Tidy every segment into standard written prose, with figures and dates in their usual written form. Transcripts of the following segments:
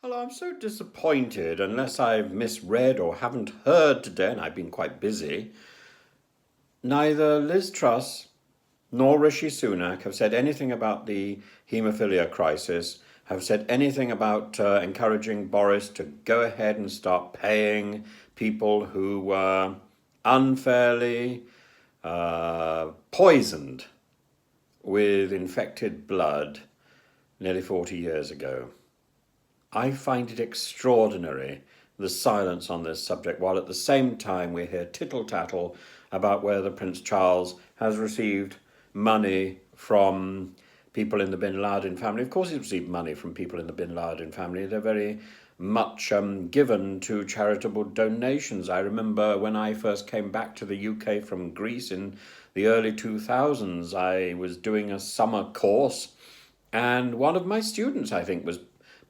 Hello, I'm so disappointed unless I've misread or haven't heard today, and I've been quite busy. Neither Liz Truss nor Rishi Sunak have said anything about the haemophilia crisis, have said anything about encouraging Boris to go ahead and start paying people who were unfairly poisoned with infected blood nearly 40 years ago. I find it extraordinary, the silence on this subject, while at the same time we hear tittle-tattle about whether Prince Charles has received money from people in the Bin Laden family. Of course he's received money from people in the Bin Laden family. They're very much given to charitable donations. I remember when I first came back to the UK from Greece in the early 2000s, I was doing a summer course, and one of my students, I think, was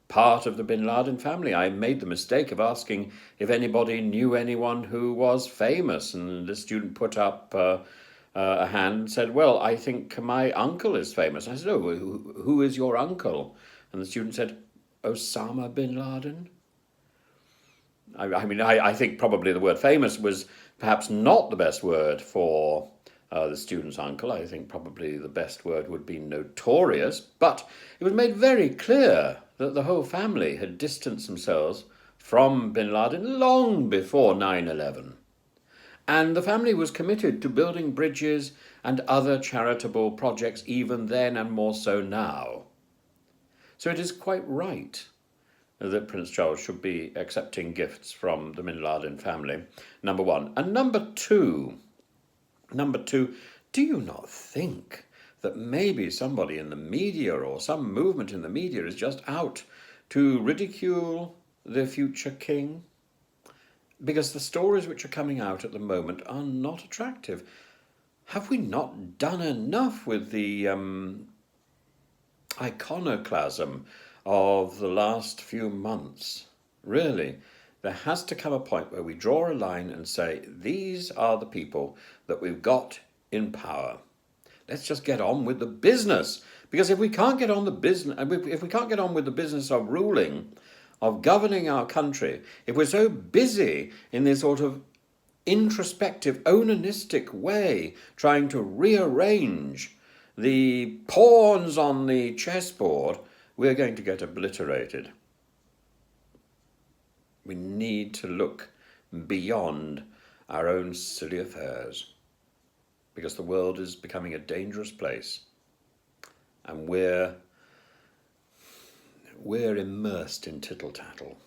part of the Bin Laden family. I made the mistake of asking if anybody knew anyone who was famous, and the student put up a hand and said, well, I think my uncle is famous. I said, oh, who is your uncle? And the student said, Osama bin Laden. I think probably the word famous was perhaps not the best word for the student's uncle. I think probably the best word would be notorious, but it was made very clear that the whole family had distanced themselves from bin Laden long before 9/11. And the family was committed to building bridges and other charitable projects even then and more so now. So it is quite right that Prince Charles should be accepting gifts from the bin Laden family, number one. And number two, do you not think that maybe somebody in the media or some movement in the media is just out to ridicule the future king? Because the stories which are coming out at the moment are not attractive. Have we not done enough with the iconoclasm of the last few months? Really, there has to come a point where we draw a line and say, these are the people that we've got in power. Let's just get on with the business. Because if we can't get on the business, if we can't get on with the business of ruling, of governing our country, if we're so busy in this sort of introspective, onanistic way, trying to rearrange the pawns on the chessboard, we're going to get obliterated. We need to look beyond our own silly affairs, because the world is becoming a dangerous place, and we're immersed in tittle-tattle.